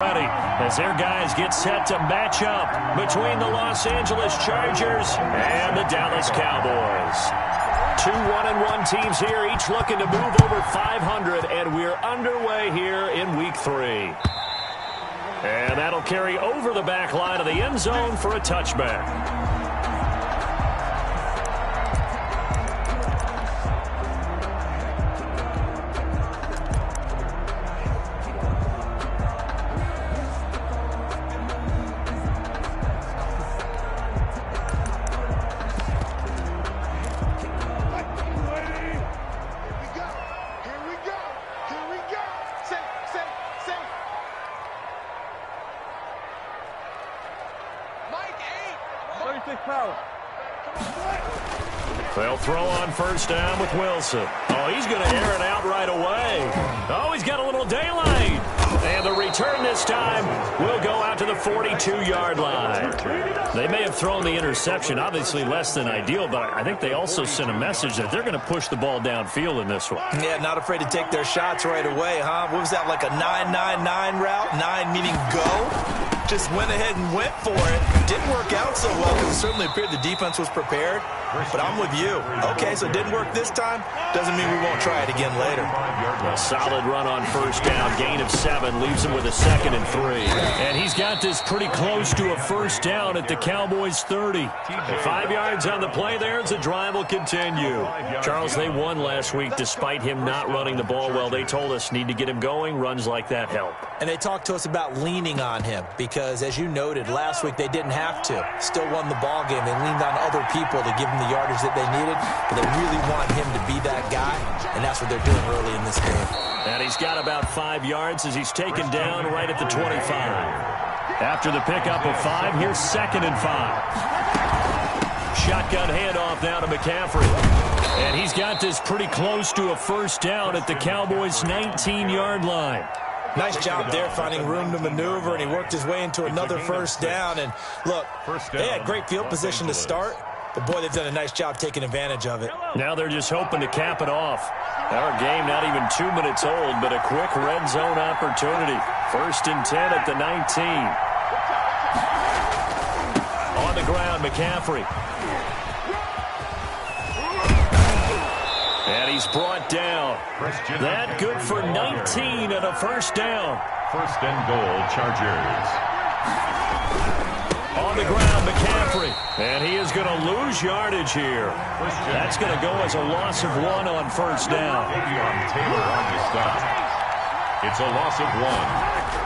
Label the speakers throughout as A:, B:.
A: Ready as their guys get set to match up between the Los Angeles Chargers and the Dallas Cowboys. Two 1-1 teams here, each looking to move over 500, and we're underway here in Week 3. And that'll carry over the back line of the end zone for a touchback. They'll throw on first down with Wilson. Oh, he's going to air it out right away. Oh, he's got a little daylight. And the return this time will go out to the 42-yard line. They may have thrown the interception, obviously less than ideal, but I think they also sent a message that they're going to push the ball downfield in this one. Yeah, not afraid to take their shots right away, huh? What was that, like a 9-9-9 route? 9 meaning go? Just went ahead and went for it. Didn't work out so well because it certainly appeared the defense was prepared. But I'm with you. Okay, so it didn't work this time. Doesn't mean we won't try it again later. A solid run on first down. Gain of 7 leaves him with a 2nd and 3. And he's got this pretty close to a first down at the Cowboys' 30. 5 yards on the play there as the drive will continue. Charles, they won last week despite him not running the ball well. They told us need to get him going. Runs like that help.
B: And they talked to us about leaning on him because, as you noted, last week they didn't have to. Still won the ball game. They leaned on other people to give him the yardage that they needed, but they really want him to be that guy, and that's what they're doing early in this game.
A: And he's got about 5 yards as he's taken down right at the 25. After the pickup of 5, here's 2nd and 5. Shotgun handoff now to McCaffrey. And he's got this pretty close to a first down at the Cowboys' 19-yard line.
B: Nice job there finding room to maneuver, and he worked his way into another first down. And look, they had great field position to start, but boy, they've done a nice job taking advantage of it.
A: Now they're just hoping to cap it off. Our game not even 2 minutes old, but a quick red zone opportunity. 1st and 10 at the 19. On the ground, McCaffrey. And he's brought down. That good for 19 and a first down.
C: 1st and goal, Chargers.
A: On the ground, McCaffrey. And he is going to lose yardage here. That's going to go as a loss of 1 on first down.
C: Taylor on the stop. It's a loss of 1.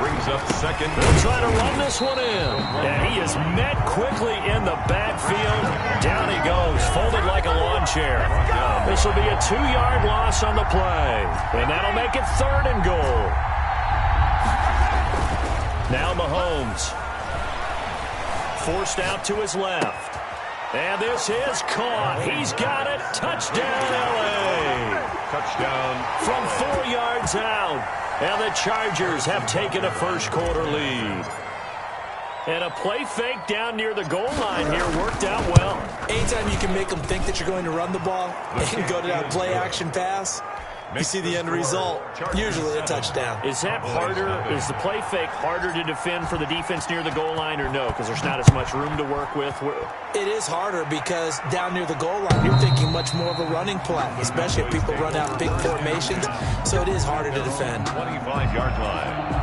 C: Brings up 2nd.
A: They'll try to run this one in. And he is met quickly in the backfield. Down he goes, folded like a lawn chair. This will be a 2-yard loss on the play. And that'll make it 3rd and goal. Now Mahomes. Forced out to his left. And this is caught. He's got it. Touchdown, L.A.
C: Touchdown.
A: From 4 yards out. And the Chargers have taken a first-quarter lead. And a play fake down near the goal line here worked out well.
B: Anytime you can make them think that you're going to run the ball and go to that play-action pass, you see the end result, usually a touchdown.
A: Is that harder? Is the play fake harder to defend for the defense near the goal line or no? Because there's not as much room to work with?
B: It is harder because down near the goal line, you're thinking much more of a running play, especially if people run out big formations. So it is harder to defend.
C: 25-yard line.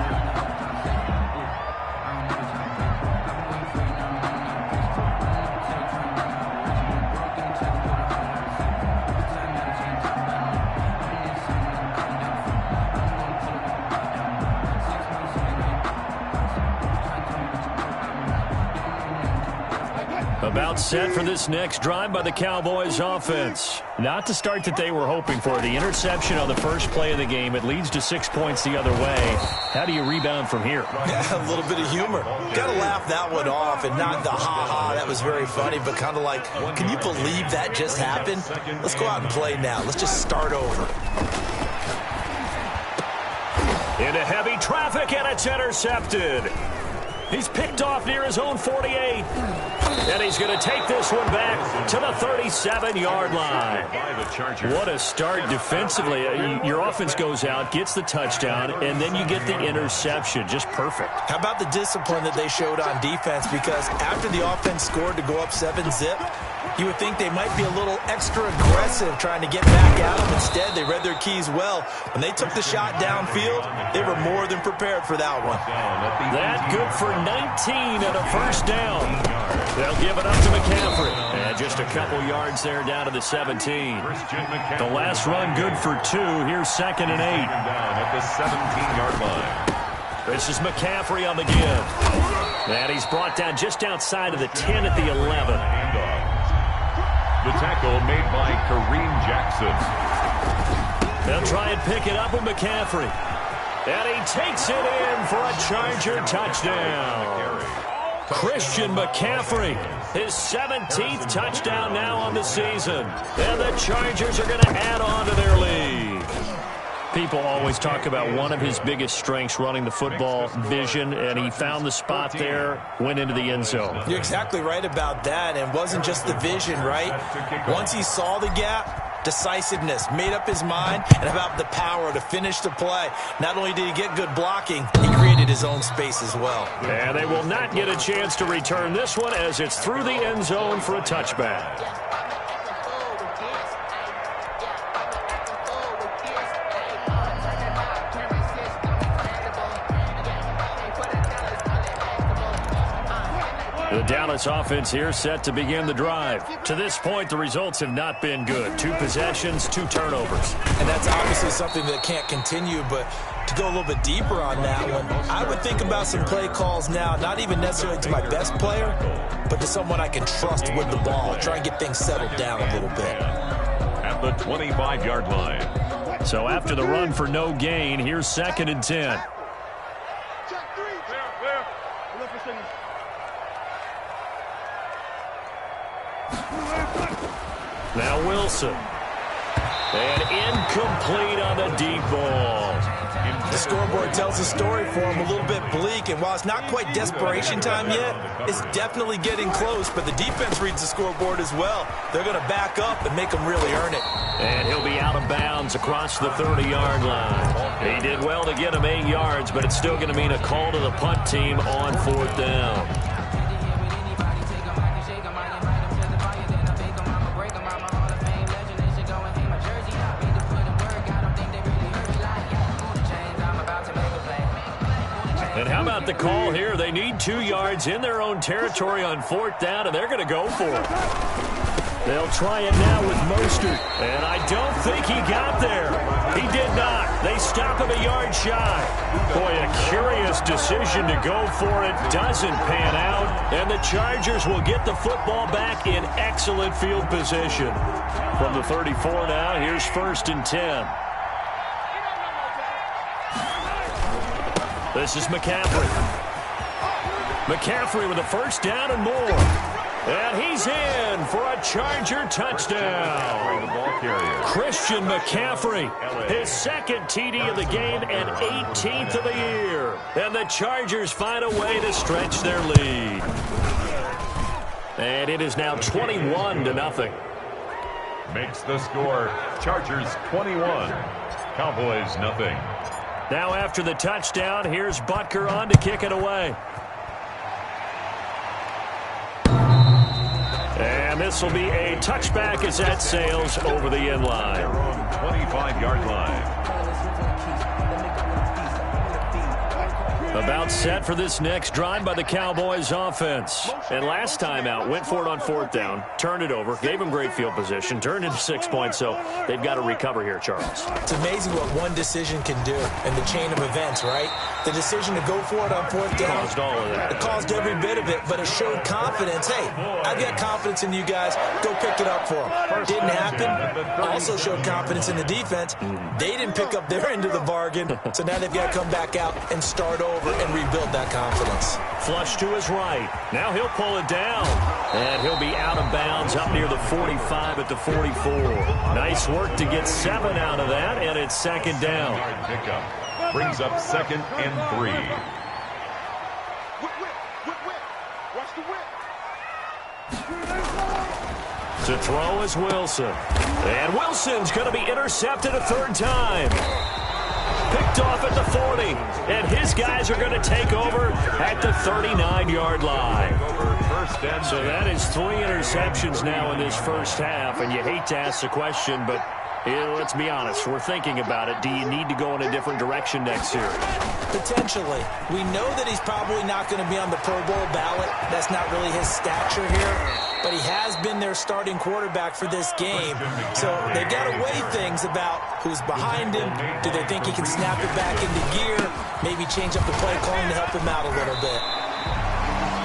A: About set for this next drive by the Cowboys offense. Not the start that they were hoping for. The interception on the first play of the game. It leads to 6 points the other way. How do you rebound from here?
B: Yeah, a little bit of humor. Got to laugh that one off and not the ha-ha. That was very funny, but kind of like, can you believe that just happened? Let's go out and play now. Let's just start over.
A: Into heavy traffic, and it's intercepted. He's picked off near his own 48. And he's going to take this one back to the 37-yard line. What a start defensively. Your offense goes out, gets the touchdown, and then you get the interception. Just perfect.
B: How about the discipline that they showed on defense? Because after the offense scored to go up 7-zip, you would think they might be a little extra aggressive trying to get back at them. Instead, they read their keys well. When they took the shot downfield, they were more than prepared for that one.
A: That good for 19 and a first down. They'll give it up to McCaffrey. And just a couple yards there down to the 17. The last run good for 2. Here's 2nd and 8.
C: Down at the 17-yard line.
A: This is McCaffrey on the give. And he's brought down just outside of the 10 at the 11.
C: The tackle made by Kareem Jackson.
A: They'll try and pick it up with McCaffrey. And he takes it in for a Charger touchdown. Christian McCaffrey, his 17th touchdown now on the season. And the Chargers are going to add on to their lead. People always talk about one of his biggest strengths, running the football, vision, and he found the spot there, went into the end zone.
B: You're exactly right about that, and it wasn't just the vision, right? Once he saw the gap, decisiveness, made up his mind, and about the power to finish the play. Not only did he get good blocking, he created his own space as well.
A: And they will not get a chance to return this one as it's through the end zone for a touchback. The Dallas offense here set to begin the drive. To this point, the results have not been good. 2 possessions, 2 turnovers.
B: And that's obviously something that can't continue, but to go a little bit deeper on that one, I would think about some play calls now, not even necessarily to my best player, but to someone I can trust with the ball. Try and get things settled down a little bit.
C: At the 25-yard line.
A: So after the run for no gain, here's 2nd and 10. Now Wilson. And incomplete on the deep ball.
B: The scoreboard tells a story for him, a little bit bleak, and while it's not quite desperation time yet, it's definitely getting close, but the defense reads the scoreboard as well. They're going to back up and make them really earn it.
A: And he'll be out of bounds across the 30-yard line. He did well to get him 8 yards, but it's still going to mean a call to the punt team on 4th down. And how about the call here? They need 2 yards in their own territory on 4th down, and they're going to go for it. They'll try it now with Mostert. And I don't think he got there. He did not. They stop him a yard shy. Boy, a curious decision to go for it. Doesn't pan out. And the Chargers will get the football back in excellent field position. From the 34 now, here's 1st and 10. This is McCaffrey. McCaffrey with a first down and more. And he's in for a Charger touchdown. Christian McCaffrey, his 2nd TD of the game and 18th of the year. And the Chargers find a way to stretch their lead. And it is now 21-0.
C: Makes the score Chargers 21, Cowboys nothing.
A: Now after the touchdown, here's Butker on to kick it away. And this will be a touchback as that sails over the end line.
C: 25-yard line.
A: About set for this next drive by the Cowboys offense. And last time out, went for it on 4th down, turned it over, gave them great field position, turned into 6 points, so they've got to recover here, Charles.
B: It's amazing what one decision can do in the chain of events, right? The decision to go for it on 4th down.
A: Caused all of that.
B: It caused every bit of it, but it showed confidence. Hey, I've got confidence in you guys. Go pick it up for them. Didn't happen. Also showed confidence in the defense. They didn't pick up their end of the bargain, so now they've got to come back out and start over and rebuild that confidence.
A: Flush to his right. Now he'll pull it down. And he'll be out of bounds up near the 45 at the 44. Nice work to get 7 out of that, and it's 2nd down.
C: Pickup brings up 2nd and 3.
A: To throw is Wilson. And Wilson's going to be intercepted a third time. Picked off at the 40. And his guys are going to take over at the 39-yard line. So that is 3 interceptions now in this first half. And you hate to ask the question, but let's be honest. We're thinking about it. Do you need to go in a different direction next year?
B: Potentially. We know that he's probably not going to be on the Pro Bowl ballot. That's not really his stature here. But he has been their starting quarterback for this game. So they've got to weigh things about who's behind him. Do they think he can snap it back into gear? Maybe change up the play calling to help him out a little bit.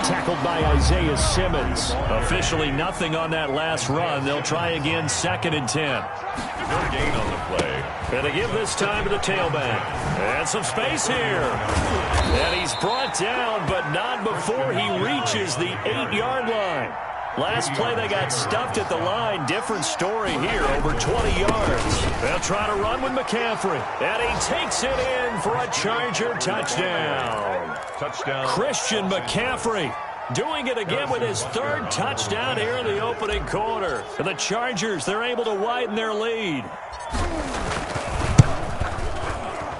A: Tackled by Isaiah Simmons. Officially nothing on that last run. They'll try again, 2nd and 10.
C: No gain on the play.
A: And to give this time to the tailback. And some space here. And he's brought down, but not before he reaches the 8-yard line. Last play, they got stuffed at the line. Different story here, over 20 yards. They'll try to run with McCaffrey. And he takes it in for a Charger touchdown.
C: Touchdown.
A: Christian McCaffrey doing it again with his 3rd touchdown here in the opening quarter. And the Chargers, they're able to widen their lead.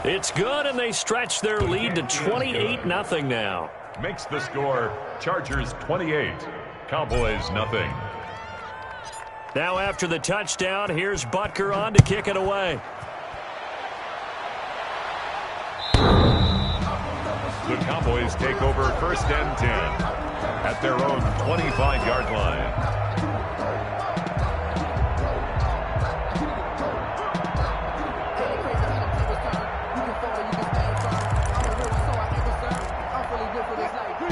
A: It's good, and they stretch their lead to 28-0 now.
C: Makes the score Chargers 28. Cowboys nothing.
A: Now after the touchdown, here's Butker on to kick it away.
C: The Cowboys take over 1st and 10 at their own 25-yard line.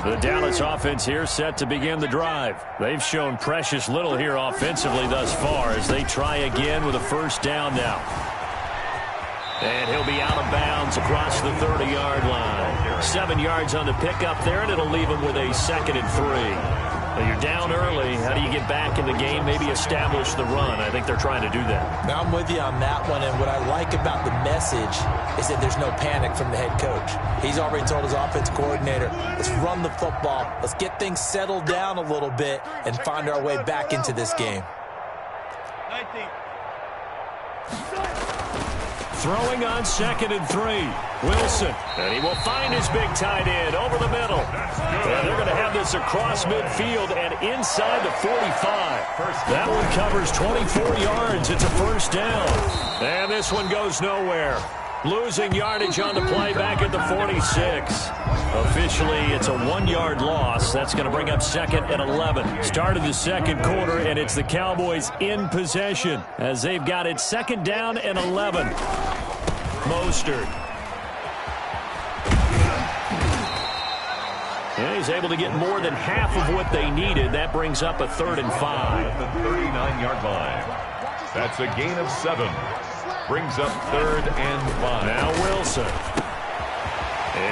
A: The Dallas offense here set to begin the drive. They've shown precious little here offensively thus far as they try again with a 1st down now. And he'll be out of bounds across the 30-yard line. 7 yards on the pickup there, and it'll leave him with a 2nd and 3. Now you're down early. How do you get back in the game? Maybe establish the run. I think they're trying to do that.
B: Now I'm with you on that one, and what I like about the message is that there's no panic from the head coach. He's already told his offense coordinator, let's run the football, let's get things settled down a little bit and find our way back into this game.
A: Throwing on 2nd and 3. Wilson. And he will find his big tight end over the middle. And they're going to have this across midfield and inside the 45. That one covers 24 yards. It's a 1st down. And this one goes nowhere. Losing yardage on the play back at the 46. Officially, it's a 1-yard loss. That's going to bring up 2nd and 11. Start of the 2nd quarter, and it's the Cowboys in possession as they've got it 2nd down and 11. Mostert. And he's able to get more than half of what they needed. That brings up a 3rd and 5.
C: The 39-yard line. That's a gain of 7. Brings up 3rd and 5.
A: Now Wilson.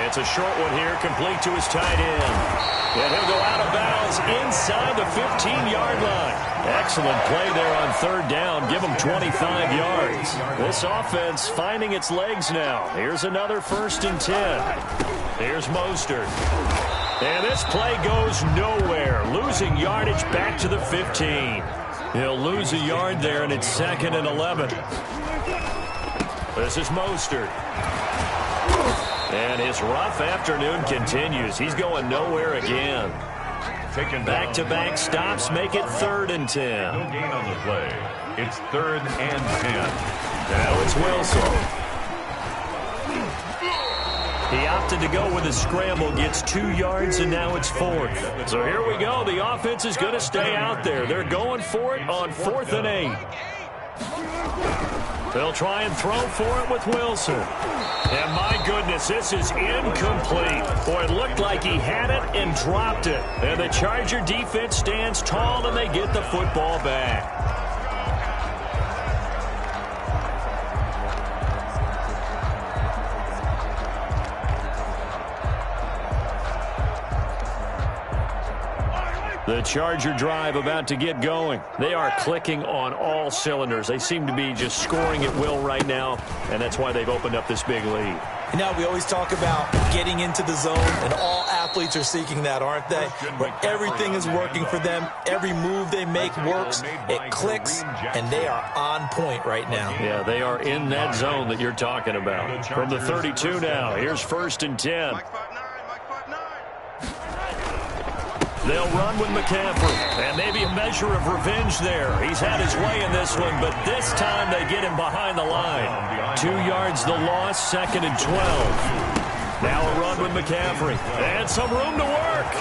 A: It's a short one here, complete to his tight end. And he'll go out of bounds inside the 15-yard line. Excellent play there on 3rd down. Give him 25 yards. This offense finding its legs now. Here's another 1st and 10. Here's Mostert. And this play goes nowhere. Losing yardage back to the 15. He'll lose a yard there, and it's 2nd and 11. This is Mostert. And his rough afternoon continues. He's going nowhere again. Back-to-back stops make it 3rd and 10.
C: No gain on the play. It's 3rd and 10.
A: Now it's Wilson. He opted to go with a scramble, gets 2 yards, and now it's 4th. So here we go. The offense is going to stay out there. They're going for it on 4th and 8. They'll try and throw for it with Wilson. And my goodness, this is incomplete. Boy, it looked like he had it and dropped it. And the Charger defense stands tall, and they get the football back. The Charger drive about to get going. They are clicking on all cylinders. They seem to be just scoring at will right now, and that's why they've opened up this big lead.
B: Now, we always talk about getting into the zone, and all athletes are seeking that, aren't they? Where everything is working for them, every move they make works, it clicks, and they are on point right now.
A: Yeah, they are in that zone that you're talking about. From the 32 now, here's 1st and 10. They'll run with McCaffrey, and maybe a measure of revenge there. He's had his way in this one, but this time they get him behind the line. 2 yards the loss, 2nd and 12. Now a run with McCaffrey, and some room to work.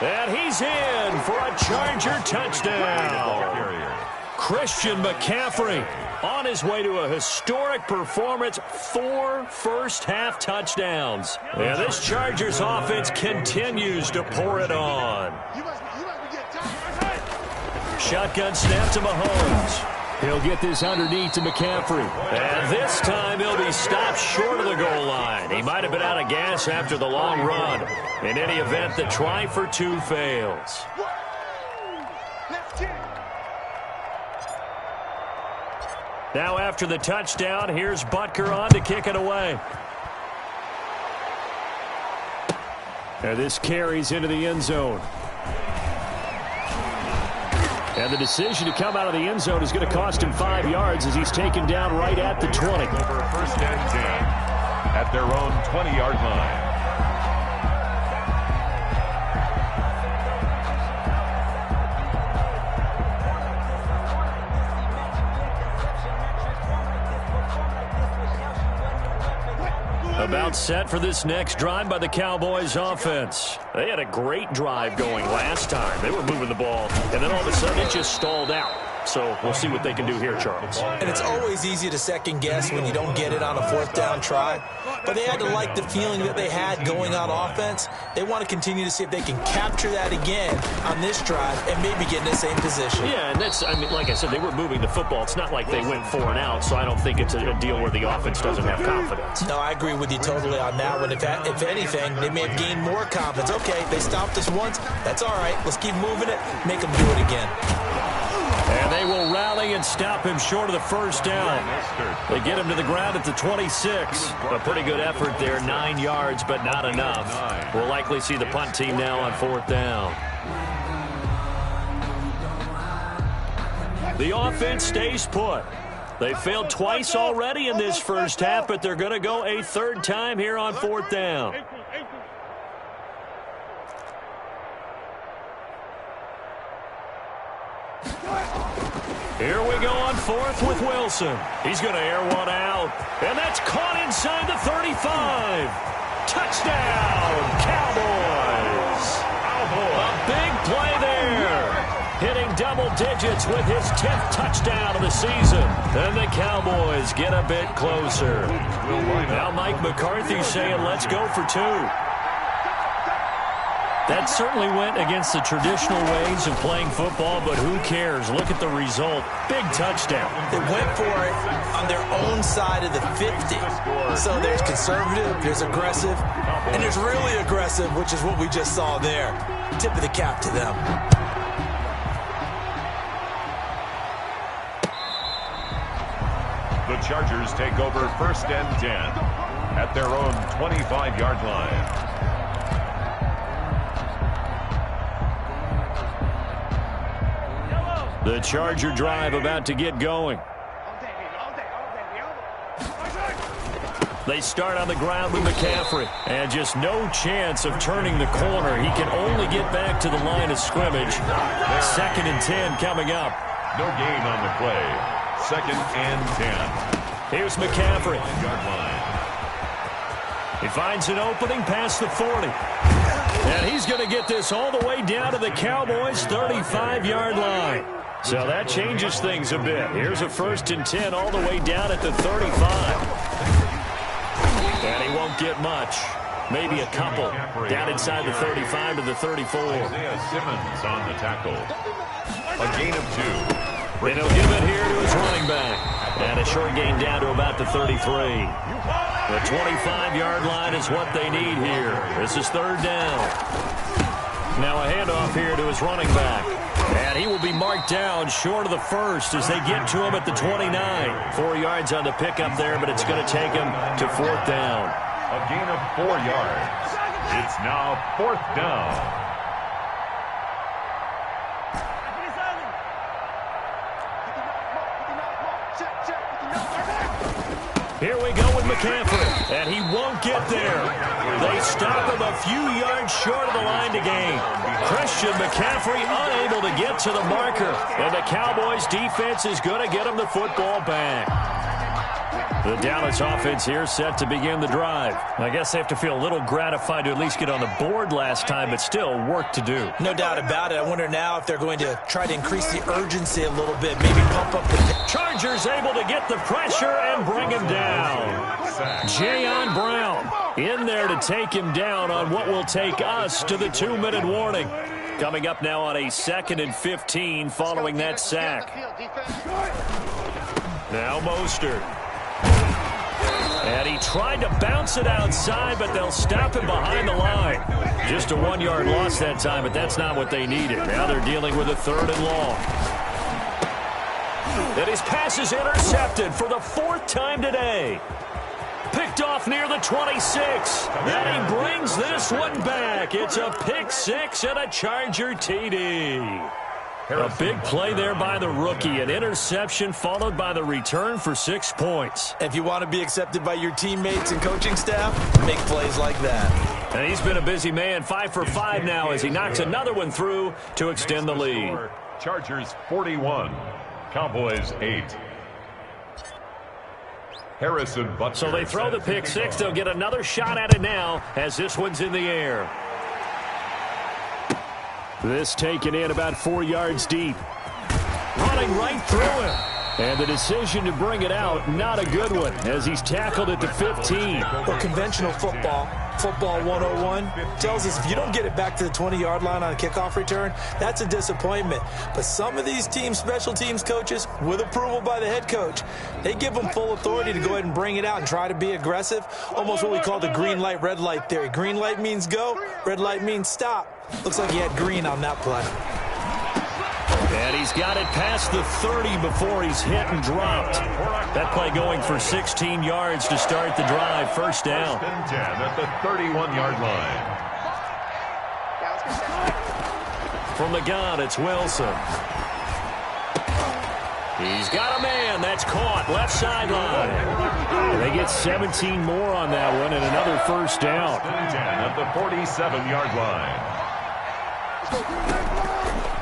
A: And he's in for a Charger touchdown. Christian McCaffrey on his way to a historic performance, 4 first-half touchdowns. And this Chargers offense continues to pour it on. Shotgun snap to Mahomes. He'll get this underneath to McCaffrey. And this time he'll be stopped short of the goal line. He might have been out of gas after the long run. In any event, the try for 2 fails. Now after the touchdown, here's Butker on to kick it away. And this carries into the end zone. And the decision to come out of the end zone is going to cost him 5 yards as he's taken down right at the 20.
C: Over 1st and 10 at their own 20-yard line.
A: About set for this next drive by the Cowboys offense. They had a great drive going last time. They were moving the ball, and then all of a sudden it just stalled out. So we'll see what they can do here, Charles.
B: And it's always easy to second guess when you don't get it on a 4th down try. But they had to like the feeling that they had going on offense. They want to continue to see if they can capture that again on this drive and maybe get in the same position.
A: Yeah, and that's, I mean, like I said, they were moving the football. It's not like they went 4 and out, so I don't think it's a deal where the offense doesn't have confidence.
B: No, I agree with you totally on that one. If anything, they may have gained more confidence. Okay, they stopped us once. That's all right. Let's keep moving it. Make them do it again.
A: And they will rally and stop him short of the 1st down. They get him to the ground at the 26. A pretty good effort there, 9 yards, but not enough. We'll likely see the punt team now on 4th down. The offense stays put. They failed twice already in this first half, but they're going to go a 3rd time here on 4th down. Here we go on 4th with Wilson. He's going to air one out. And that's caught inside the 35. Touchdown, Cowboys. A big play there. Hitting double digits with his 10th touchdown of the season. And the Cowboys get a bit closer. Now Mike McCarthy saying, let's go for 2. That certainly went against the traditional ways of playing football, but who cares? Look at the result. Big touchdown.
B: They went for it on their own side of the 50. So there's conservative, there's aggressive, and there's really aggressive, which is what we just saw there. Tip of the cap to them.
C: The Chargers take over 1st and 10 at their own 25-yard line.
A: The Charger drive about to get going. They start on the ground with McCaffrey. And just no chance of turning the corner. He can only get back to the line of scrimmage. 2nd and 10 coming up.
C: No gain on the play. 2nd and 10.
A: Here's McCaffrey. He finds an opening past the 40. And he's going to get this all the way down to the Cowboys' 35-yard line. So that changes things a bit. Here's a 1st and 10 all the way down at the 35. And he won't get much. Maybe a couple. Down inside the 35 to the 34.
C: Isaiah Simmons on the tackle. A gain of 2.
A: And he'll give it here to his running back. And a short gain down to about the 33. The 25-yard line is what they need here. This is 3rd down. Now a handoff here to his running back. And he will be marked down short of the first as they get to him at the 29. 4 yards on the pickup there, but it's going to take him to 4th down.
C: A gain of 4 yards. It's now 4th down.
A: Here we go with McCaffrey, and he won't get there. They stop him a few yards short of the line to gain. Christian McCaffrey unable to get to the marker, and the Cowboys' defense is going to get him the football back. The Dallas offense here set to begin the drive. I guess they have to feel a little gratified to at least get on the board last time, but still work to do.
B: No doubt about it. I wonder now if they're going to try to increase the urgency a little bit, maybe pump up the...
A: Chargers able to get the pressure and bring him down. Jayon Brown in there to take him down on what will take us to the 2-minute warning. Coming up now on a 2nd and 15 following that sack. Now Mostert. And he tried to bounce it outside, but they'll stop him behind the line. Just a 1-yard loss that time, but that's not what they needed. Now they're dealing with a 3rd and long. And his pass is intercepted for the 4th time today. Picked off near the 26. And he brings this one back. It's a pick 6 and a Charger TD. A big play there by the rookie. An interception followed by the return for 6 points.
B: If you want to be accepted by your teammates and coaching staff, make plays like that.
A: And he's been a busy man. 5 for 5 now as he knocks another one through to extend the lead.
C: Chargers 41. Cowboys 8. Harrison Butker.
A: So they throw the pick 6. They'll get another shot at it now as this one's in the air. This taken in about 4 yards deep. Running right through him. And the decision to bring it out, not a good one, as he's tackled at the 15.
B: Well, conventional football 101, tells us if you don't get it back to the 20-yard line on a kickoff return, that's a disappointment. But some of these teams, special teams coaches, with approval by the head coach, they give them full authority to go ahead and bring it out and try to be aggressive, almost what we call the green light, red light theory. Green light means go, red light means stop. Looks like he had green on that play.
A: And he's got it past the 30 before he's hit and dropped. That play going for 16 yards to start the drive. First down.
C: 10 at the 31-yard line.
A: From the gun, it's Wilson. He's got a man. That's caught. Left sideline. They get 17 more on that one and another first down.
C: 10 at the 47-yard line.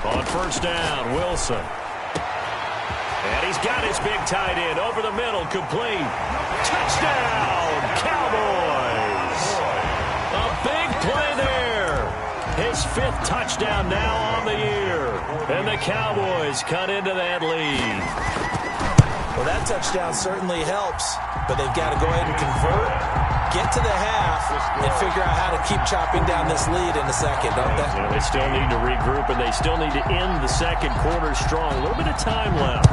A: On first down, Wilson. And he's got his big tight end over the middle, complete. Touchdown, Cowboys! A big play there. His 5th touchdown now on the year. And the Cowboys cut into that lead.
B: Well, that touchdown certainly helps, but they've got to go ahead and convert, get to the half, and figure out how to keep chopping down this lead in the second, don't they?
A: Yeah, they still need to regroup, and they still need to end the second quarter strong. A little bit of time left.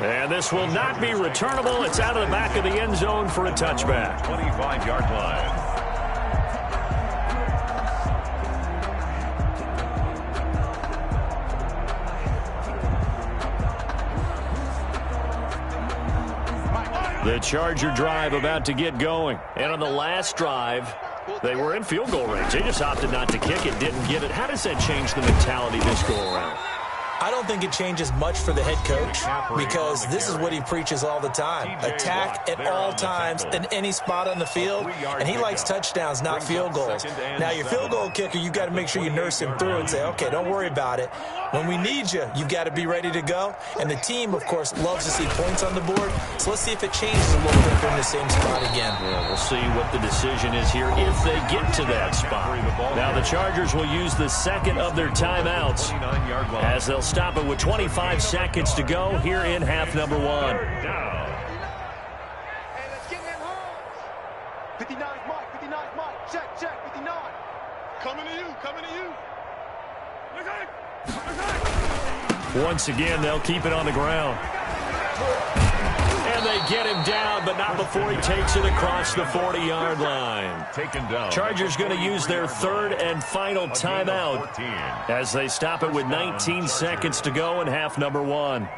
A: And this will not be returnable. It's out of the back of the end zone for a touchback.
C: 25-yard line.
A: The Charger drive about to get going. And on the last drive, they were in field goal range. They just opted not to kick it, didn't get it. How does that change the mentality this go around?
B: I don't think it changes much for the head coach because this is what he preaches all the time. Attack at all times in any spot on the field, and he likes touchdowns, not field goals. Now, your field goal kicker, you've got to make sure you nurse him through and say, okay, don't worry about it. When we need you, you've got to be ready to go. And the team, of course, loves to see points on the board. So let's see if it changes a little bit from the same spot again.
A: Well, we'll see what the decision is here if they get to that spot. Now the Chargers will use the second of their timeouts as they'll stop it with 25 seconds to go here in half number 1.
D: Hey, let's get them home. 59 Mike, check, 59. Coming to you.
A: Once again, they'll keep it on the ground. And they get him down, but not before he takes it across the 40-yard line.
C: Taken down.
A: Chargers going to use their third and final timeout as they stop it with 19 seconds to go in half number 1.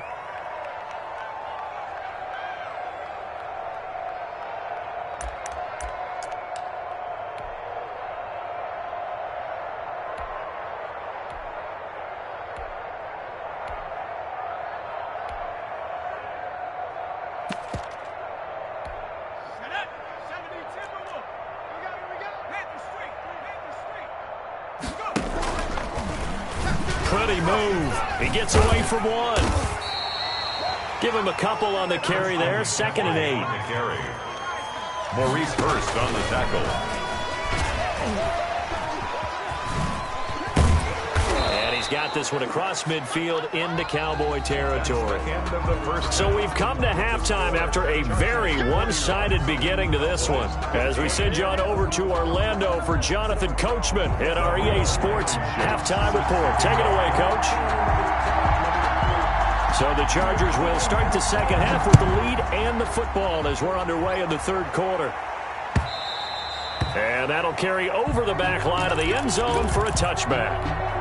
A: Pretty move. He gets away from one. Give him a couple on the carry there. 2nd and 8.
C: Maurice Hurst on the tackle.
A: And he's got this one across midfield into Cowboy territory. So we've come to halftime after a very one-sided beginning to this one. As we send you on over to Orlando for Jonathan Coachman at our EA Sports halftime report. Take it away, Coach. So the Chargers will start the second half with the lead and the football as we're underway in the third quarter. And that'll carry over the back line of the end zone for a touchback.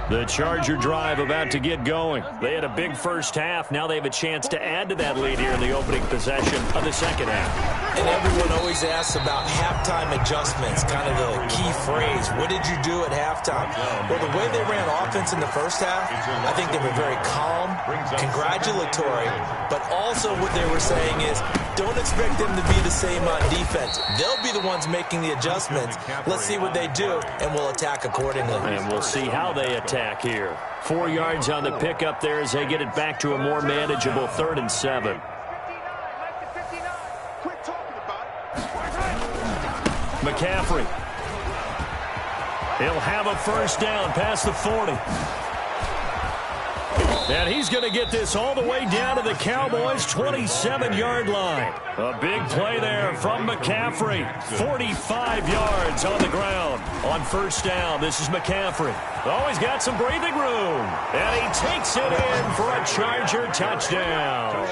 A: The Charger drive about to get going. They had a big first half. Now they have a chance to add to that lead here in the opening possession of the second half.
B: And everyone always asks about halftime adjustments, kind of the key phrase. What did you do at halftime? Well, the way they ran offense in the first half, I think they were very calm, congratulatory, but also what they were saying is don't expect them to be the same on defense. They'll be the ones making the adjustments. Let's see what they do, and we'll attack accordingly.
A: And we'll see how they attack here. 4 yards on the pickup there as they get it back to a more manageable 3rd and 7. McCaffrey. He'll have a first down past the 40. And he's going to get this all the way down to the Cowboys' 27-yard line. A big play there from McCaffrey. 45 yards on the ground on first down. This is McCaffrey. Oh, he's got some breathing room. And he takes it in for a Charger touchdown.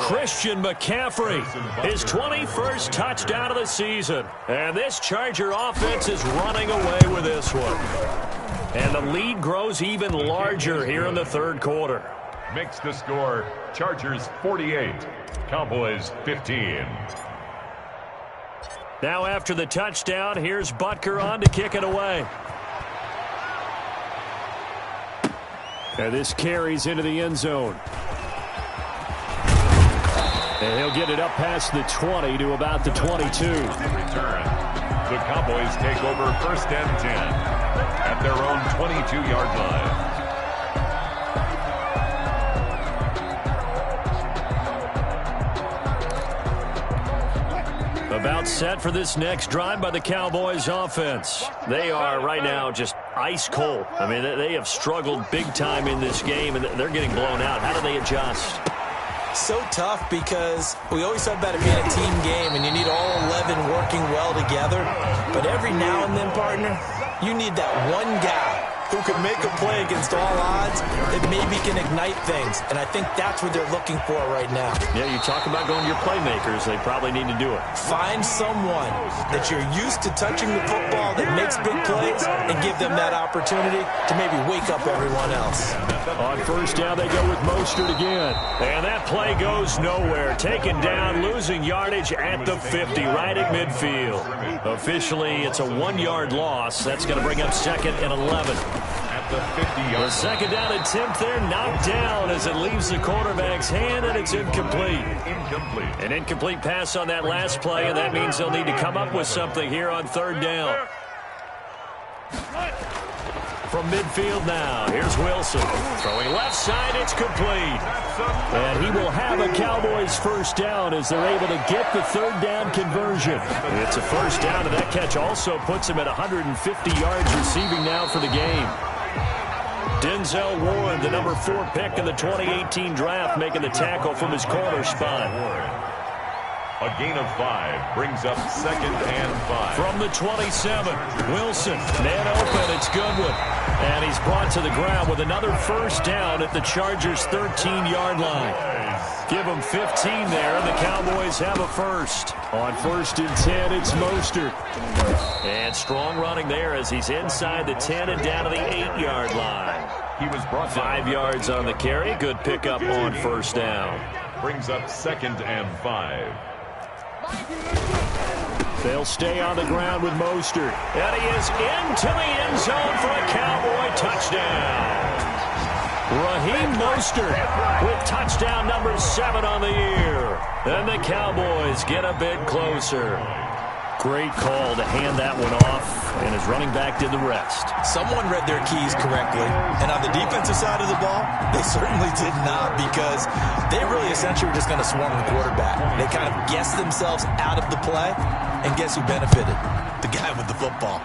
A: Christian McCaffrey, his 21st touchdown of the season. And this Charger offense is running away with this one. And the lead grows even larger here in the third quarter.
C: Makes the score Chargers 48, Cowboys 15.
A: Now after the touchdown, here's Butker on to kick it away. And this carries into the end zone. And he'll get it up past the 20 to about the 22.
C: Return. The Cowboys take over 1st and 10. At their own 22-yard line.
A: About set for this next drive by the Cowboys offense. They are right now just ice cold. I mean, they have struggled big time in this game, and they're getting blown out. How do they adjust?
B: So tough because we always talk about it being a team game, and you need all 11 working well together. But every now and then, partner, you need that one guy who can make a play against all odds that maybe can ignite things. And I think that's what they're looking for right now.
A: Yeah, you talk about going to your playmakers. They probably need to do it.
B: Find someone that you're used to touching the football that makes big plays and give them that opportunity to maybe wake up everyone else.
A: On first down, they go with Mostert again. And that play goes nowhere. Taken down, losing yardage at the 50, right at midfield. Officially, it's a 1-yard loss. That's going to bring up 2nd and 11.
C: At the 50-yard.
A: The second down attempt there, knocked down as it leaves the quarterback's hand, and it's incomplete. An incomplete pass on that last play, and that means they'll need to come up with something here on 3rd down. From midfield now, here's Wilson. Throwing left side, it's complete. And he will have a Cowboys first down as they're able to get the 3rd down conversion. It's a first down, and that catch also puts him at 150 yards receiving now for the game. Denzel Ward, the number 4 pick in the 2018 draft, making the tackle from his corner spot.
C: A gain of 5 brings up 2nd and 5.
A: From the 27, Wilson, man open, it's Goodwin. And he's brought to the ground with another first down at the Chargers' 13-yard line. Give them 15 there, and the Cowboys have a first. On 1st and 10, it's Mostert. And strong running there as he's inside the 10 and down to the 8-yard line.
C: He was brought
A: 5 yards on the carry. Good pickup on first down.
C: Brings up 2nd and 5.
A: They'll stay on the ground with Mostert. And he is into the end zone for a Cowboy touchdown. Raheem Mostert with touchdown number 7 on the year. And the Cowboys get a bit closer. Great call to hand that one off, and his running back did the rest.
B: Someone read their keys correctly, and on the defensive side of the ball, they certainly did not, because they really essentially were just going to swarm the quarterback. They kind of guessed themselves out of the play, and guess who benefited? The guy with the football.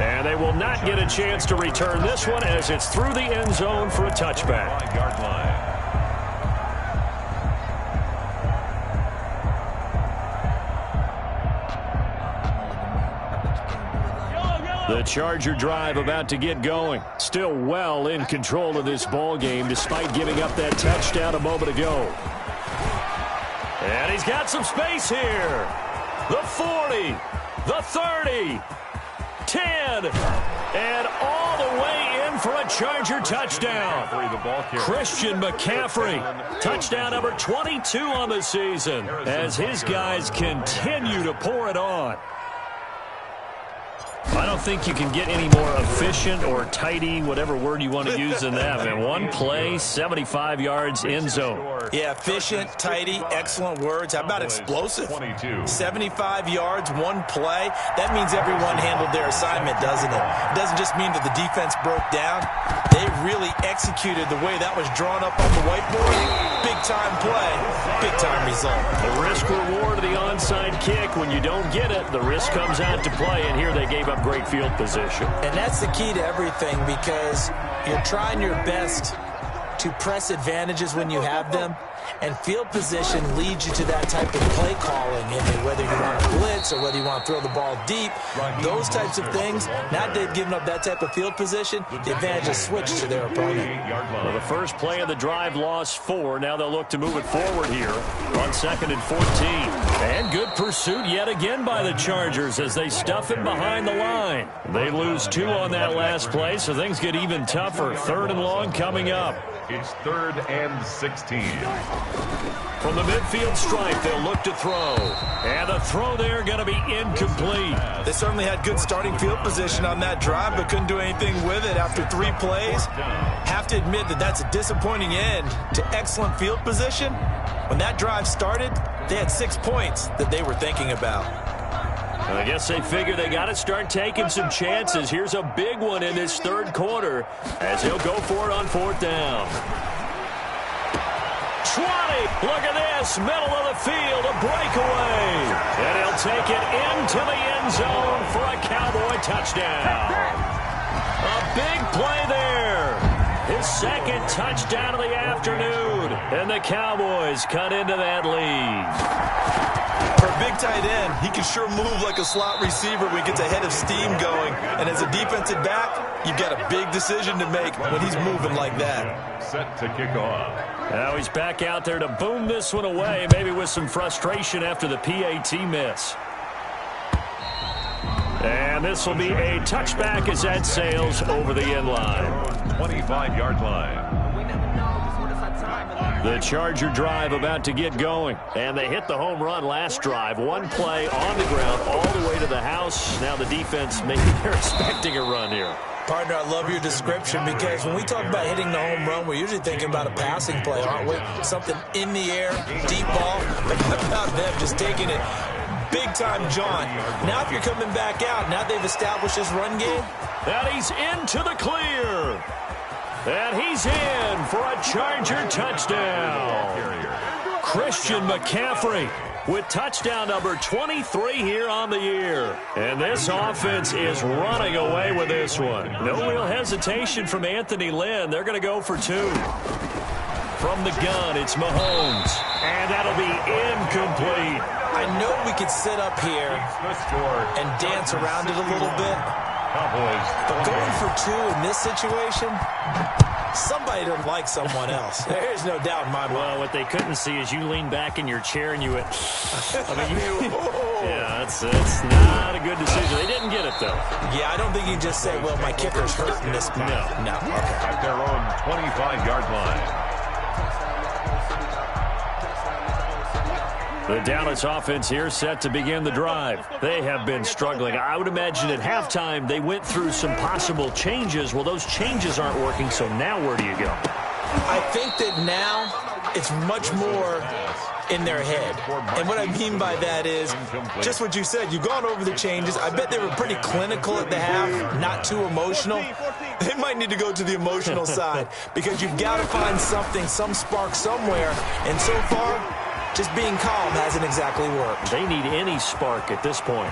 A: And they will not get a chance to return this one as it's through the end zone for a touchback.
C: 5-yard line.
A: The Charger drive about to get going. Still well in control of this ball game despite giving up that touchdown a moment ago. And he's got some space here. The 40, the 30, 10, and all the way in for a Charger touchdown. Christian McCaffrey, touchdown number 22 on the season as his guys continue to pour it on. I don't think you can get any more efficient or tidy, whatever word you want to use in that. Man, one play, 75 yards, end zone.
B: Yeah, efficient, tidy, excellent words. How about explosive? 75 yards, one play. That means everyone handled their assignment, doesn't it? It doesn't just mean that the defense broke down. They really executed the way that was drawn up on the whiteboard. Big-time play, big-time result.
A: The risk-reward of the onside kick. When you don't get it, the risk comes out to play, and here they gave up great field position.
B: And that's the key to everything, because you're trying your best to press advantages when you have them, and field position leads you to that type of play calling. And whether you want to blitz or whether you want to throw the ball deep, those types of things, now they've given up that type of field position, the advantage is switched to their opponent.
A: Well, the first play of the drive lost 4. Now they'll look to move it forward here on 2nd and 14. And good pursuit yet again by the Chargers as they stuff him behind the line. They lose 2 on that last play, so things get even tougher. 3rd and long coming up.
C: It's 3rd and 16.
A: From the midfield stripe, they'll look to throw. And the throw there going to be incomplete.
B: They certainly had good starting field position on that drive, but couldn't do anything with it after 3 plays. Have to admit that that's a disappointing end to excellent field position. When that drive started, they had 6 points that they were thinking about.
A: I guess they figure they got to start taking some chances. Here's a big one in this 3rd quarter as he'll go for it on 4th down. 20. Look at this. Middle of the field. A breakaway. And he'll take it into the end zone for a Cowboy touchdown. A big play there. His 2nd touchdown of the afternoon. And the Cowboys cut into that lead.
B: For a big tight end, he can sure move like a slot receiver when he gets a head of steam going. And as a defensive back, you've got a big decision to make when he's moving like that.
C: Set to kick off.
A: Now he's back out there to boom this one away, maybe with some frustration after the PAT miss. And this will be a touchback as that sails over the end line.
C: 25-yard line.
A: The Charger drive about to get going. And they hit the home run last drive. One play on the ground all the way to the house. Now the defense, maybe they're expecting a run here.
B: Partner, I love your description, because when we talk about hitting the home run, we're usually thinking about a passing play, aren't we? Something in the air, deep ball. But how about them just taking it big-time jaunt? Now if you're coming back out, now they've established this run game.
A: And he's into the clear. And he's in for a Charger touchdown. Christian McCaffrey with touchdown number 23 here on the year. And this offense is running away with this one. No real hesitation from Anthony Lynn. They're going to go for 2. From the gun, it's Mahomes. And that'll be incomplete.
B: I know we could sit up here and dance around it a little bit. But going for 2 in this situation, somebody doesn't like someone else. There's no doubt in my mind.
A: Well, what they couldn't see is you leaned back in your chair and you went, yeah, that's not a good decision. They didn't get it, though.
B: Yeah, I don't think you just say, well, my kicker's hurting this play. No. Okay.
C: At their own 25-yard line.
A: The Dallas offense here set to begin the drive. They have been struggling. I would imagine at halftime they went through some possible changes. Well, those changes aren't working, so now where do you go?
B: I think that now it's much more in their head. And what I mean by that is just what you said. You've gone over the changes. I bet they were pretty clinical at the half, not too emotional. They might need to go to the emotional side because you've got to find something, some spark somewhere. And so far, just being calm hasn't exactly worked.
A: They need any spark at this point.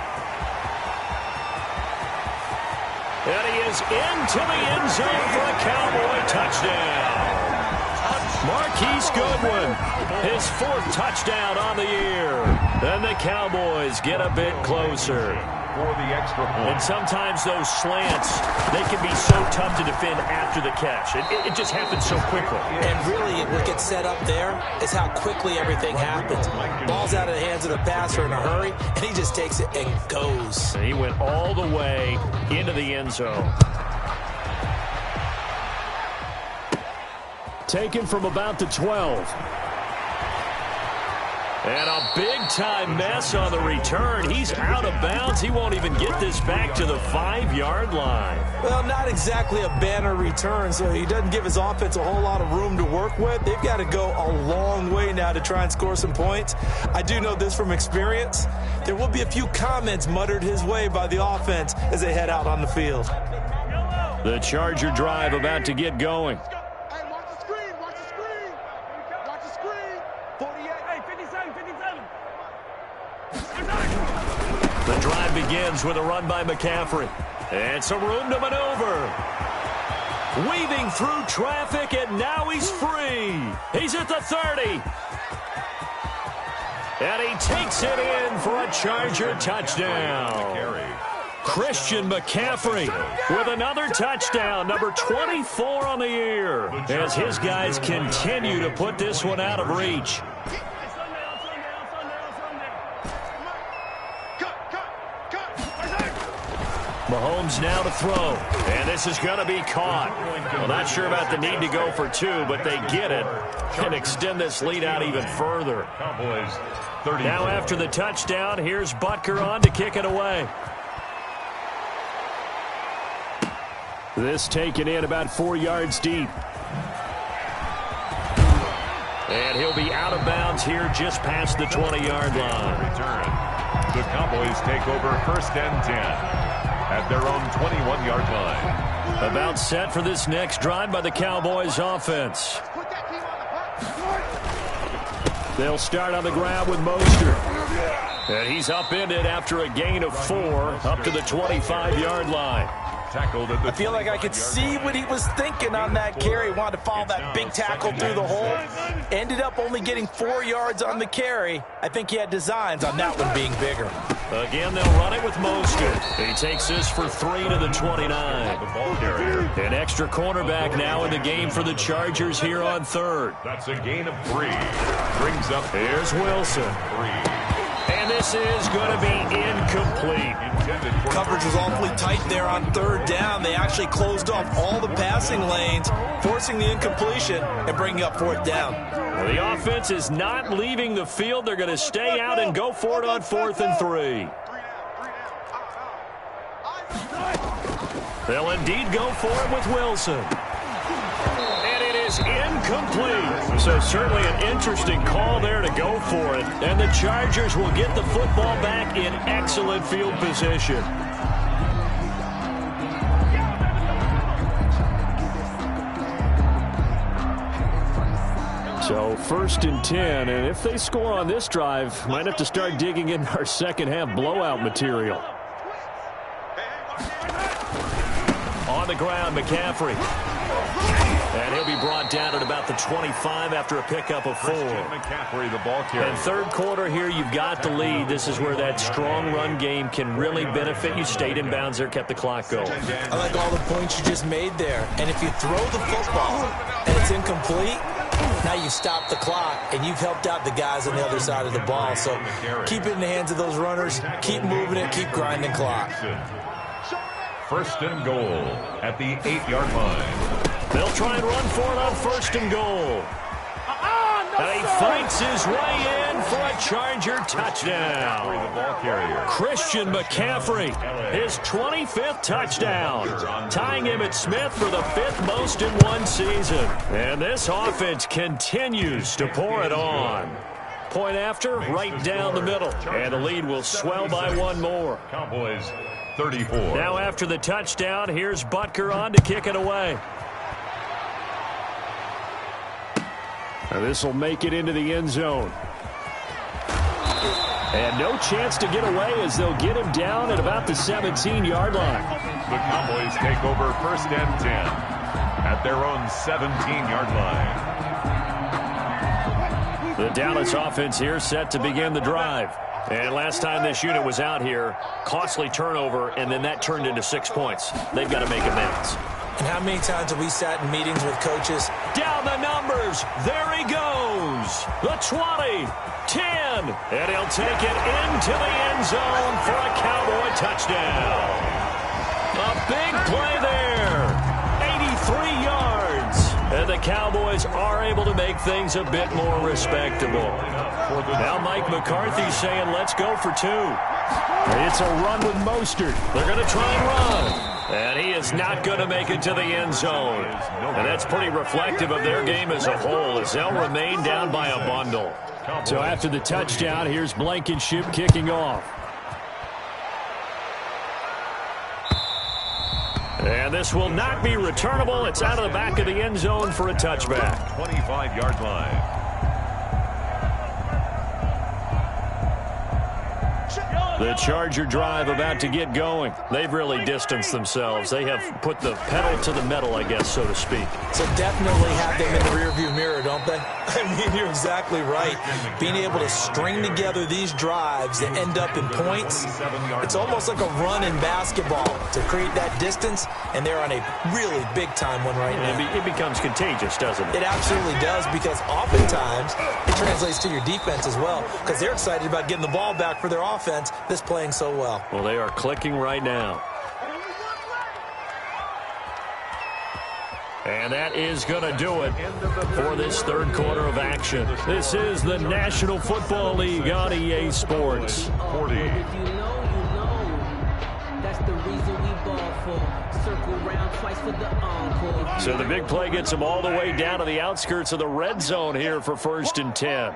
A: And he is into the end zone for a Cowboy touchdown. Marquise Goodwin, his 4th touchdown on the year. And the Cowboys get a bit closer.
C: For the extra point.
A: And sometimes those slants, they can be so tough to defend after the catch. It just happens so quickly.
B: And really, what gets set up there is how quickly everything happens. Ball's out of the hands of the passer in a hurry, and he just takes it and goes.
A: And he went all the way into the end zone. Taken from about the 12. And a big-time mess on the return. He's out of bounds. He won't even get this back to the 5-yard line.
B: Well, not exactly a banner return, so he doesn't give his offense a whole lot of room to work with. They've got to go a long way now to try and score some points. I do know this from experience. There will be a few comments muttered his way by the offense as they head out on the field.
A: The Charger drive about to get going. The drive begins with a run by McCaffrey. And some room to maneuver. Weaving through traffic, and now he's free. He's at the 30. And he takes it in for a Charger touchdown. Christian McCaffrey with another touchdown, number 24 on the year, as his guys continue to put this one out of reach. Mahomes now to throw, and this is going to be caught. Well, not sure about the need to go for 2, but they get it and extend this lead out even further. Now after the touchdown, here's Butker on to kick it away. This taken in about 4 yards deep. And he'll be out of bounds here just past the 20-yard line.
C: Return. The Cowboys take over 1st and 10. At their own 21-yard line.
A: About set for this next drive by the Cowboys offense. They'll start on the ground with Mostert. And he's upended after a gain of 4 up to the 25-yard line.
B: I feel like I could see what he was thinking on that carry. Wanted to follow that big tackle through the hole. Ended up only getting 4 yards on the carry. I think he had designs on that one being bigger.
A: Again, they'll run it with Mostert. He takes this for 3 to the 29. An extra cornerback now in the game for the Chargers here on 3rd.
C: That's a gain of 3. Brings up.
A: Here's Wilson.
C: 3.
A: And this is going to be incomplete.
B: Coverage was awfully tight there on 3rd down. They actually closed off all the passing lanes, forcing the incompletion and bringing up 4th down.
A: Well, the offense is not leaving the field. They're going to stay out and go for it on 4th and 3. They'll indeed go for it with Wilson. And it is incomplete. So certainly an interesting call there to go for it. And the Chargers will get the football back in excellent field position. So 1st and 10, and if they score on this drive, might have to start digging in our second half blowout material. On the ground, McCaffrey. And he'll be brought down at about the 25 after a pickup of 4.
C: McCaffrey, the ball carrier.
A: And third quarter here, you've got the lead. This is where that strong run game can really benefit you. Stayed in bounds there, kept the clock going.
B: I like all the points you just made there. And if you throw the football and it's incomplete, now you stop the clock, and you've helped out the guys on the other side of the ball. So keep it in the hands of those runners. Keep moving it. Keep grinding clock.
C: 1st and goal at the 8-yard line.
A: They'll try and run for it on 1st and goal. And he fights his way in for a Charger touchdown.
C: The ball carrier.
A: Christian McCaffrey, his 25th touchdown, tying Emmitt Smith for the 5th most in one season. And this offense continues to pour it on. Point after, right down the middle. And the lead will swell by one more.
C: Cowboys 34.
A: Now after the touchdown, here's Butker on to kick it away. And this will make it into the end zone. And no chance to get away as they'll get him down at about the 17-yard line.
C: The Cowboys take over 1st and 10 at their own 17-yard line.
A: The Dallas offense here set to begin the drive. And last time this unit was out here, costly turnover, and then that turned into 6 points. They've got to make amends.
B: And how many times have we sat in meetings with coaches?
A: Down the numbers. There he goes. The 20, 10, and he'll take it into the end zone for a Cowboy touchdown. A big play there. 83 yards. And the Cowboys are able to make things a bit more respectable. Now Mike McCarthy saying, let's go for 2. It's a run with Mostert. They're going to try and run. And he is not going to make it to the end zone. And that's pretty reflective of their game as a whole, as they'll remain down by a bundle. So after the touchdown, here's Blankenship kicking off. And this will not be returnable. It's out of the back of the end zone for a touchback.
C: 25-yard line.
A: The Charger drive about to get going. They've really distanced themselves. They have put the pedal to the metal, I guess, so to speak.
B: So definitely have them in the rearview mirror, don't they? I mean, you're exactly right. Being able to string together these drives that end up in points, it's almost like a run in basketball to create that distance, and they're on a really big-time one right now.
A: It becomes contagious, doesn't it?
B: It absolutely does, because oftentimes it translates to your defense as well, because they're excited about getting the ball back for their offense that's playing so well.
A: Well, they are clicking right now. And that is going to do it for this third quarter of action. This is the National Football League on EA Sports.
C: 40.
E: If you know, that's the reason we ball for. Circle round twice for the encore.
A: So the big play gets them all the way down to the outskirts of the red zone here for 1st and 10.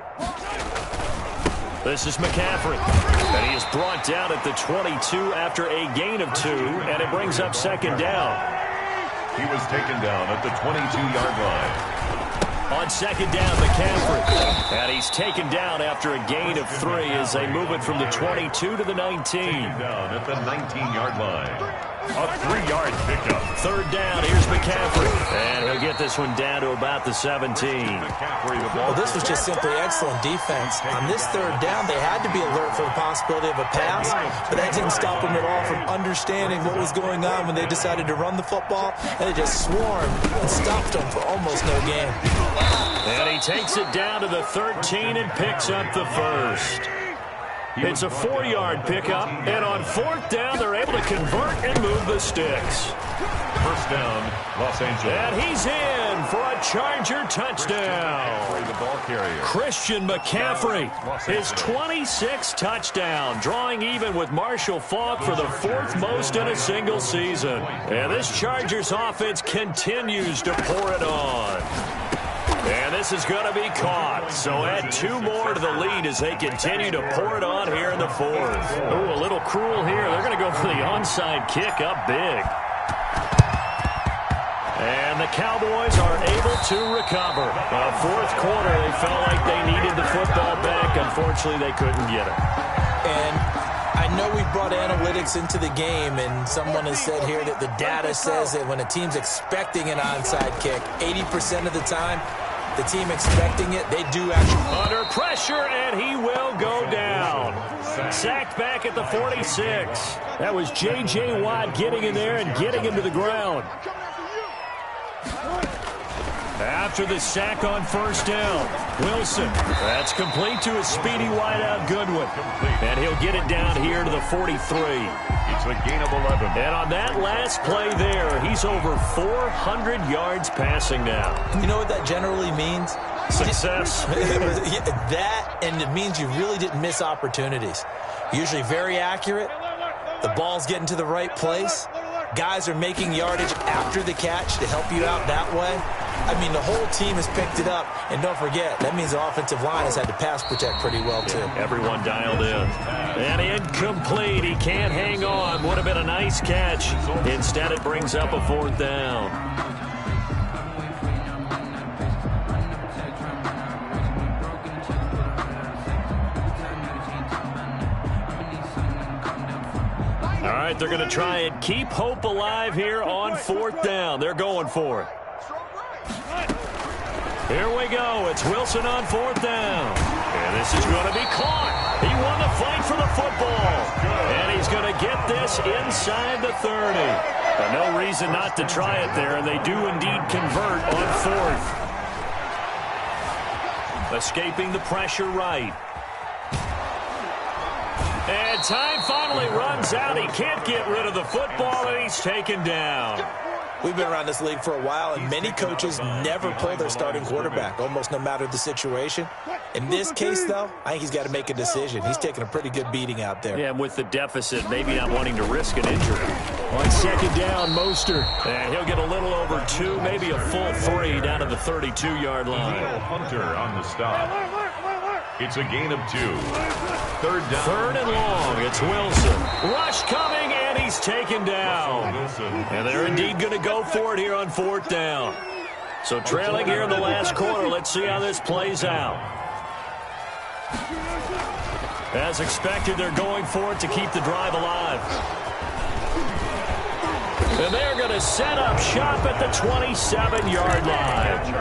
A: This is McCaffrey, and he is brought down at the 22 after a gain of 2, and it brings up 2nd down.
C: He was taken down at the 22-yard line.
A: On 2nd down, McCaffrey, and he's taken down after a gain of 3 as they move it from the 22 to the 19.
C: Taken down at the 19-yard line. A 3-yard pickup.
A: 3rd down, here's McCaffrey, and he'll get this one down to about the 17.
C: McCaffrey, the ball.
B: Well, this was just simply excellent defense. On this 3rd down, they had to be alert for the possibility of a pass, but that didn't stop them at all from understanding what was going on when they decided to run the football, and they just swarmed and stopped them for almost no gain.
A: And he takes it down to the 13 and picks up the 1st. It's a 4-yard pickup, and on 4th down, they're able to convert and move the sticks.
C: 1st down, Los Angeles.
A: And he's in for a Charger touchdown.
C: The ball carrier.
A: Christian McCaffrey, his 26th touchdown, drawing even with Marshall Faulk for the 4th most in a single season. And this Chargers offense continues to pour it on. And this is going to be caught. So add 2 more to the lead as they continue to pour it on here in the 4th. Ooh, a little cruel here. They're going to go for the onside kick up big. And the Cowboys are able to recover. Fourth quarter, they felt like they needed the football back. Unfortunately, they couldn't get it.
B: And I know we brought analytics into the game, and someone has said here that the data says that when a team's expecting an onside kick, 80% of the time, the team expecting it, they do actually.
A: Under pressure, and he will go down. Sacked back at the 46. That was J.J. Watt getting in there and getting him to the ground. After the sack on first down, Wilson. That's complete to his speedy wideout Goodwin. And he'll get it down here to the 43.
C: It's a gain of 11.
A: And on that last play there, he's over 400 yards passing now.
B: You know what that generally means?
A: Success.
B: That, and it means you really didn't miss opportunities. Usually very accurate. The ball's getting to the right place. Guys are making yardage after the catch to help you out that way. I mean, the whole team has picked it up. And don't forget, that means the offensive line has had to pass protect pretty well, too.
A: Everyone dialed in. And incomplete. He can't hang on. Would have been a nice catch. Instead, it brings up a fourth down. All right, they're going to try and keep hope alive here on fourth down. They're going for it. Here we go. It's Wilson on fourth down. And this is going to be caught. He won the fight for the football. And he's going to get this inside the 30. But no reason not to try it there, and they do indeed convert on fourth. Escaping the pressure right. And time finally runs out. He can't get rid of the football, and he's taken down.
B: We've been around this league for a while, and many coaches never pull their starting quarterback, almost no matter the situation. In this case, though, I think he's got to make a decision. He's taking a pretty good beating out there.
A: Yeah, and with the deficit, maybe not wanting to risk an injury. On second down, Mostert. And he'll get a little over 2, maybe a full 3 down to the 32-yard line.
C: Hunter on the stop. It's a gain of 2. Third down.
A: Third and long. It's Wilson. Rush coming, and he's taken down. And they're indeed going to go for it here on fourth down. So trailing here in the last quarter. Let's see how this plays out. As expected, they're going for it to keep the drive alive. And they're going to set up shop at the 27-yard line.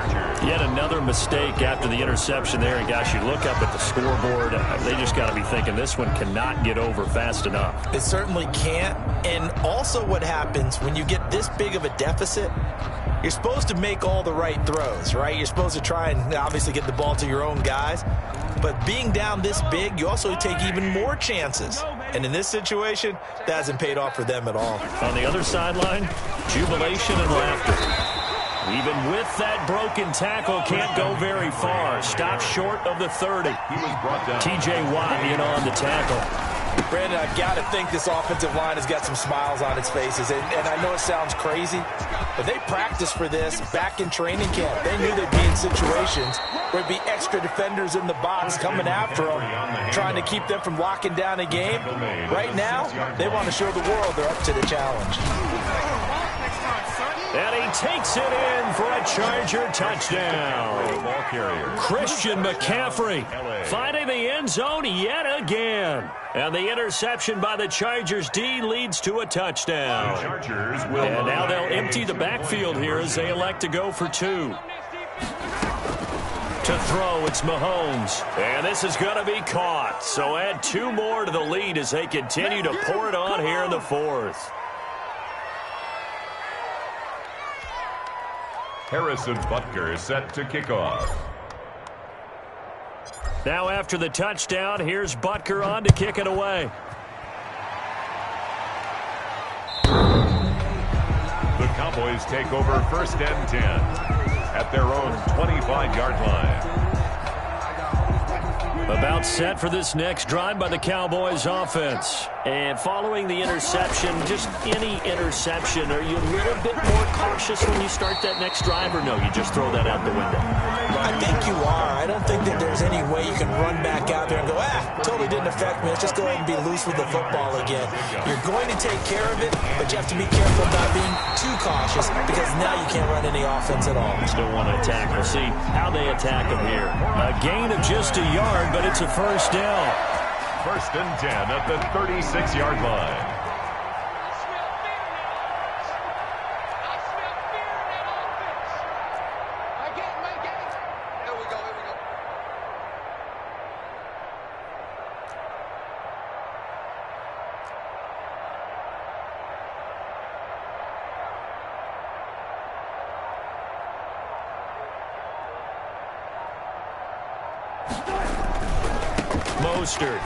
A: Yet another mistake after the interception there. And, gosh, you look up at the scoreboard. They just got to be thinking this one cannot get over fast enough.
B: It certainly can't. And also what happens when you get this big of a deficit, you're supposed to make all the right throws, right? You're supposed to try and obviously get the ball to your own guys. But being down this big, you also take even more chances. And in this situation, that hasn't paid off for them at all.
A: On the other sideline, jubilation and laughter. Even with that broken tackle, can't go very far. Stopped short of the 30.
C: He was brought down.
A: T.J. Watt in on the tackle.
B: Brandon, I've got to think this offensive line has got some smiles on its faces. And I know it sounds crazy, but they practiced for this back in training camp. They knew they'd be in situations where there'd be extra defenders in the box coming after them, trying to keep them from locking down a game. Right now, they want to show the world they're up to the challenge.
A: And he takes it in for a Charger touchdown. Christian McCaffrey finding the end zone yet again. And the interception by the Chargers D leads to a touchdown. And now they'll empty the backfield here as they elect to go for 2. To throw, it's Mahomes. And this is going to be caught. So add 2 more to the lead as they continue to pour it on here in the fourth.
C: Harrison Butker set to kick off.
A: Now after the touchdown, here's Butker on to kick it away.
C: The Cowboys take over first and 10 at their own 25-yard line.
A: About set for this next drive by the Cowboys offense. And following the interception, just any interception, are you a little bit more cautious when you start that next drive, or no, you just throw that out the window?
B: I think you are. I don't think that there's any way you can run back out there and go, totally didn't affect me. Let's just go ahead and be loose with the football again. You're going to take care of it, but you have to be careful about being too cautious because now you can't run any offense at all.
A: Still want to attack. We'll see how they attack them here. A gain of just a yard, but it's a first down.
C: First and 10 at the 36-yard line.
A: Mostert.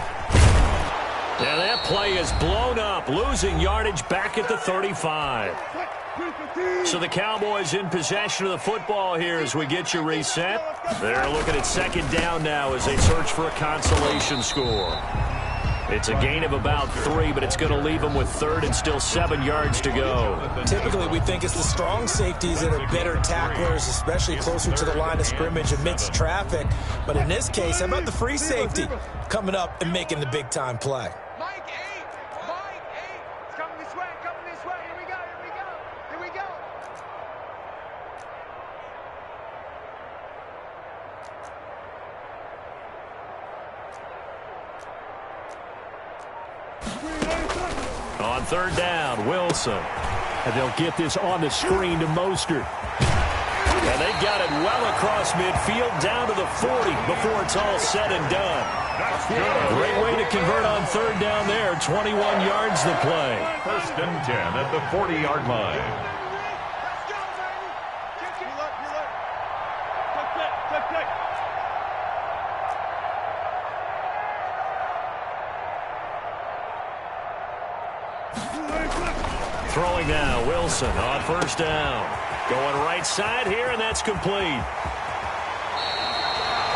A: Now that play is blown up, losing yardage back at the 35. So the Cowboys in possession of the football here as we get you reset. They're looking at second down now as they search for a consolation score. It's a gain of about 3, but it's going to leave them with third and still 7 yards to go.
B: Typically, we think it's the strong safeties that are better tacklers, especially closer to the line of scrimmage amidst traffic. But in this case, how about the free safety coming up and making the big-time play?
D: Mike 8. It's coming this way, Here we go.
A: On third down, Wilson. And they'll get this on the screen to Mostert. And they got it well across midfield down to the 40 before it's all said and done. Great way to convert on third down there. 21 yards the play.
C: First and 10 at the 40-yard line.
D: Let's go, baby. Click.
A: Throwing now, Wilson on first down. Going right side here, and that's complete.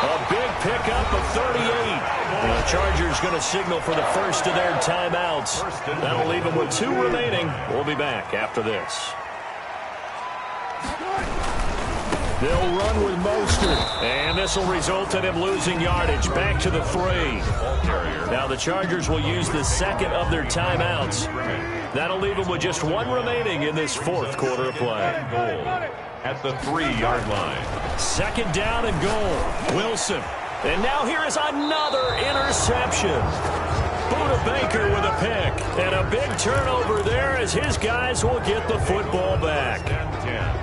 A: A big pickup of 38. The Chargers going to signal for the first of their timeouts. That'll leave them with 2 remaining. We'll be back after this. They'll run with Mostert, and this will result in him losing yardage back to the 3. Now the Chargers will use the second of their timeouts. That'll leave them with just 1 remaining in this fourth quarter of play.
C: Goal at the 3-yard line.
A: Second down and goal. Wilson. And now here is another interception. Buda Baker with a pick. And a big turnover there as his guys will get the football back.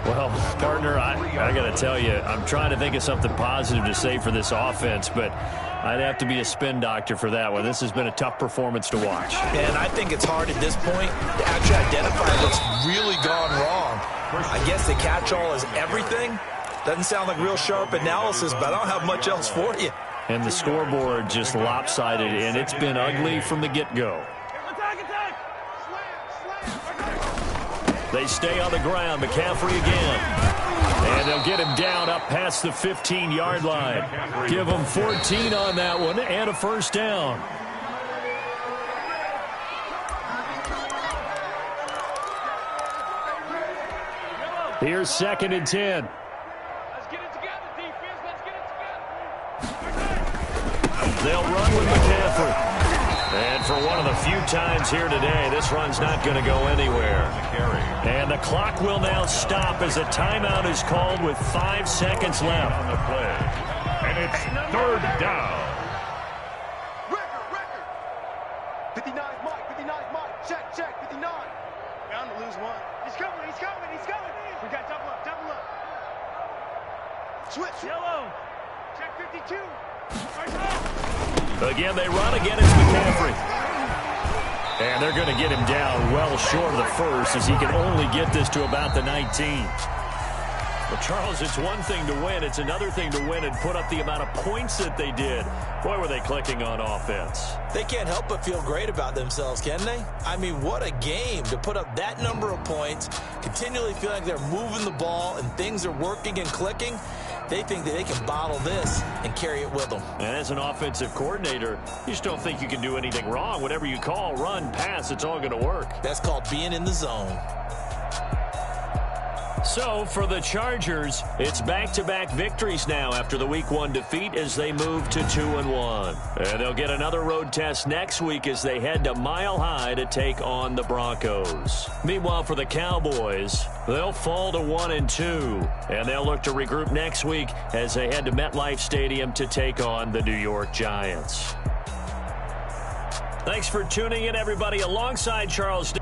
A: Well, partner, I got to tell you, I'm trying to think of something positive to say for this offense, but I'd have to be a spin doctor for that one. This has been a tough performance to watch.
B: And I think it's hard at this point to actually identify what's really gone wrong. I guess the catch-all is everything. Doesn't sound like real sharp analysis, but I don't have much else for you.
A: And the scoreboard just lopsided, and it's been ugly from the get-go. They stay on the ground. McCaffrey again. And they'll get him down up past the 15-yard line. Give him 14 on that one and a first down. Here's second and 10.
D: Let's get it together, defense. Let's get it together.
A: They'll run with McCaffrey. And for one of the few times here today, this run's not going to go anywhere. And the clock will now stop as a timeout is called with 5 seconds left
C: On the play. And it's third down.
D: Record. 59's Mike. Check. 59. Bound to lose one. He's coming. We got double up. Switch. Yellow. Check 52.
A: Again, they run again. It's McCaffrey. And they're going to get him down well short of the first as he can only get this to about the 19. Well, Charles, it's one thing to win. It's another thing to win and put up the amount of points that they did. Boy, were they clicking on offense.
B: They can't help but feel great about themselves, can they? I mean, what a game to put up that number of points, continually feel like they're moving the ball and things are working and clicking. They think that they can bottle this and carry it with them.
A: And as an offensive coordinator, you just don't think you can do anything wrong. Whatever you call, run, pass, it's all going to work.
B: That's called being in the zone.
A: So, for the Chargers, it's back-to-back victories now after the Week 1 defeat as they move to 2-1. And they'll get another road test next week as they head to Mile High to take on the Broncos. Meanwhile, for the Cowboys, they'll fall to 1-2. And they'll look to regroup next week as they head to MetLife Stadium to take on the New York Giants. Thanks for tuning in, everybody. Alongside Charles